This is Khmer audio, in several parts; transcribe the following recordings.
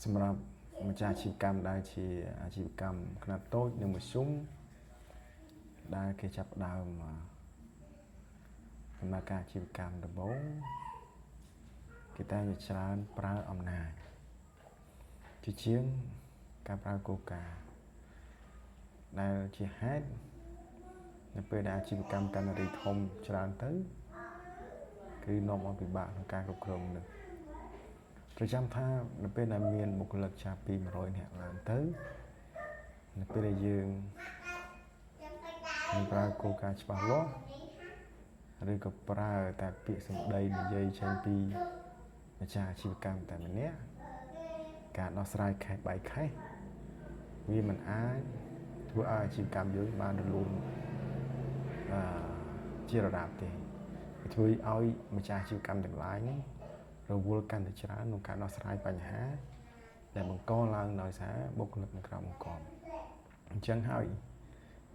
សម្រាប់ម្ចាស់អាជីវកម្មដែលជាអាជីវកម្មខ្នាតតូចនិងមធ្យមដែលគេចាប់ផ្ដើមដំណើរការអាជីវកម្មដំបូងគេតែងតែច្រើនប្រើអំណាចជាជាងការប្រើគោលការណ៍ដែលជាហេតុនៅពេលដែលអាជីវកម្មកាន់តែរីកធំច្រើនទៅគឺនាំឲ្យពិបាកក្នុងការគ្រប់គ្រងនេះប្រចាំថានៅពេលដែលមានបុគ្គលិកចាប់ពី100នាក់ឡើងទៅនៅពេលដែលយើងមិនប្រើគោលការណ៍ច្បាស់លាស់ឬក៏ប្រើតែពាក្យសម្ដីនិយាយចេញពីម្ចាស់អាជីវកម្មតែម្នាក់ការដោះស្រាយខេសបាយខេសវាមិនអាចធ្វើឲ្យអាជីវកម្មយើងបានរលូនជារដាប់ទេធ្វើឲ្យម្ចាស់អាជីវកម្មទាំងឡាយនេះរវល់កាន់តែច្រើនក្នុងការដោះស្រាយបញ្ហាដែលបង្កឡើងដោយសារបុគ្គលិកនៅក្រៅបង្គាប់អញ្ចឹងហើយ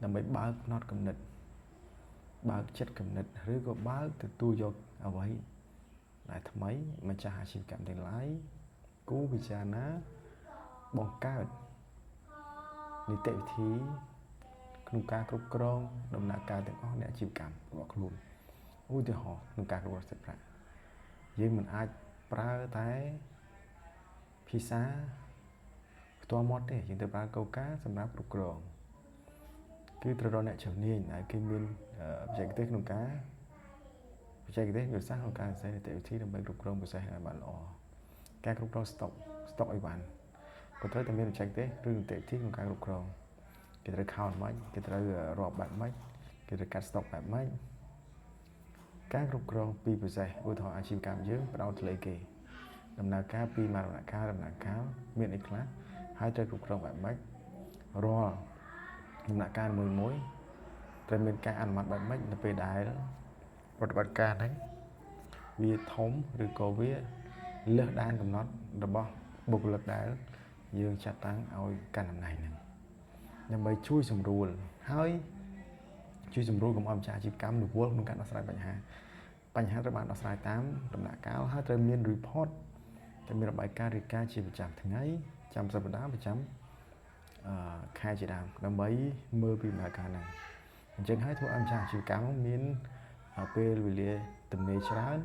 ដើម្បីបើកផ្នត់គំនិតបើកចិត្តគំនិតឬក៏បើកទទួលយកអ្វីដែលថ្មីម្ចាស់អាជីវកម្មទាំងឡាយគូពិចារណាបង្កើតនីតិវិធីក្នុងការគ្រប់គ្រងដំណើរការទាំងអស់នៃអាជីវកម្មរបស់ខ្លួនឧទាហរណ៍ក្នុងការគ្រប់គ្រងសិទ្ធិប្រាក់យើងមិនអាចប្រើតែភាសាផ្ទាល់មាត់ទេយើងត្រូវប្រើគោលការណ៍សម្រាប់គ្រប់គ្រងគឺត្រូវរកអ្នកជំនាញដែលគេមានបច្ចេកទេសក្នុងការបច្ចេកទេសវិសាស្ត្រក្នុងការសរសេរនីតិវិធីដើម្បីគ្រប់គ្រងប្រសេសឲ្យបានល្អការគ្រប់គ្រងស្តុកអីវ៉ាន់ក៏ត្រូវតែមានបច្ចេកទេសឬនីតិវិធីក្នុងការគ្រប់គ្រងគេត្រូវខោនម៉េចគេត្រូវរាប់បែបម៉េចគេត្រូវកាត់ស្តុកបែបម៉េចការគ្រប់គ្រងពីប្រសេសឧទាហរណ៍អាជីវកម្មយើងផ្ដោតលើគេដំណើរការពីដំណាក់កាលមានអីខ្លះហើយត្រូវគ្រប់គ្រងបែបម៉េចរាល់ដំណាក់កាលមួយត្រូវមានការអនុម័តបែបម៉េចនៅពេលដែលប្រតិបត្តិការហ្នឹងវាធំឬក៏វាលើសដែនកំណត់របស់បុគ្គលិកដែលយើងចាត់តាំងឲ្យកាន់តំណែងហ្នឹងដើម្បីជួយសម្រួលហើយកុំឲ្យម្ចាស់អាជីវកម្មរវល់ក្នុងការដោះស្រាយបញ្ហាត្រូវបានដោះស្រាយតាមដំណាក់កាលហើយត្រូវមាន report ត្រូវមានរបាយការណ៍រាយការណ៍ជាប្រចាំថ្ងៃចាំសប្តាហ៍ប្រចាំខែជាដើមដើម្បីមើលពីដំណើរការហ្នឹងអញ្ចឹងហើយធ្វើឲ្យម្ចាស់អាជីវកម្មមានពេលវេលាទំនេរច្រើន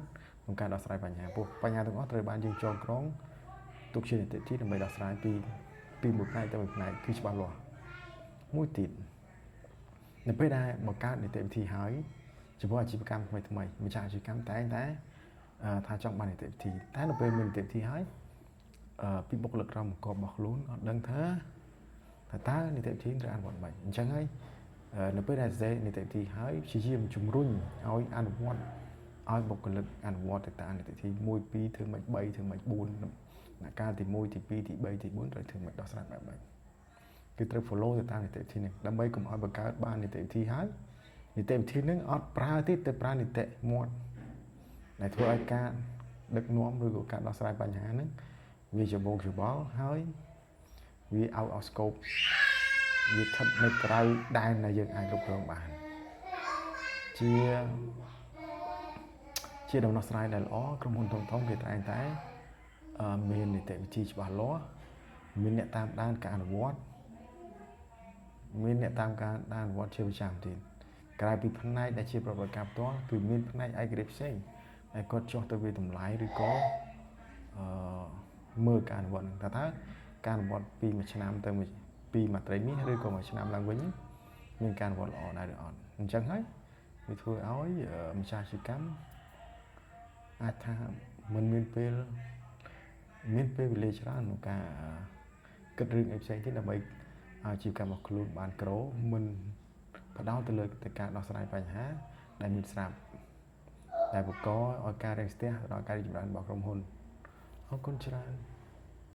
ក្នុងការដោះស្រាយបញ្ហាបញ្ហាទាំងអស់ត្រូវបានយើងចងក្រងទុកជានីតិវិធីដើម្បីដោះស្រាយពីមួយផ្នែកទៅមួយផ្នែកគឺច្បាស់លាស់មួយទៀតនៅពេលដែលបង្កើតនីតិវិធីហើយចំពោះអាជីវកម្មថ្មីម្ចាស់អាជីវកម្មតែងតែថាចង់បាននីតិវិធីតែនៅពេលមាននីតិវិធីហើយពីបុគ្គលិកក្រមបង្គាប់របស់ខ្លួនអត់ដឹងថាតើនីតិវិធីត្រូវអនុវត្តមិនអញ្ចឹងហើយនៅពេលដែលសរសេរនីតិវិធីហើយព្យាយាមជំរុញឲ្យអនុវត្តឲ្យបុគ្គលិកអនុវត្តទៅតាមនីតិវិធី1 2ធ្វើមិន3ធ្វើមិន4ដំណាក់កាលទី1ទី2ទី3ទី4ត្រូវធ្វើមិនដោះស្រាយបែបម៉េចគឺត្រូវ follow ទៅតាមនីតិវិធីនេះដើម្បីកុំឲ្យបង្កើតបាននីតិវិធីហើយនីតិវិធីនឹងអត់ប្រើទេទៅប្រើនីតិមាត់ដែលធ្វើឲ្យការដឹកនាំឬក៏ការដោះស្រាយបញ្ហាហ្នឹងវាច្បងច្បល់ហើយវា out of scope វាស្ថិតនៅក្រៅដែនដែលយើងអាចគ្រប់គ្រងបានជាដំណោះស្រាយដែលល្អក្រុមហ៊ុនធំៗគេតែងតែមាននីតិវិធីច្បាស់លាស់មានអ្នកតាមដានការអនុវត្តជាប្រចាំទៀតក្រៅពីផ្នែកដែលជាប្រតិបត្តិការផ្ទាល់គឺមានផ្នែកឯករាជ្យផ្សេងដែលគាត់ចុះទៅវាតម្លៃឬក៏មើលការអនុវត្តហ្នឹងថាការអនុវត្តពីមួយឆ្នាំទៅពីមួយត្រីមាសឬក៏មួយឆ្នាំឡើងវិញមានការអនុវត្តល្អដែរឬអត់អញ្ចឹងហើយវាធ្វើឲ្យម្ចាស់អាជីវកម្មអាចថាមិនមានពេលវេលាច្រើនក្នុងការគិតរឿងអីផ្សេងទៀតដើម្បីអាជីវកម្មរបស់ខ្លួនបានក្រូមិនបដោតទៅលើការដោះស្រាយបញ្ហាដែលមានស្រាប់ដែលបង្កឲ្យការរាំងស្ទះដល់ការរីកចម្រើនរបស់ក្រុមហ៊ុនអរគុណច្រើន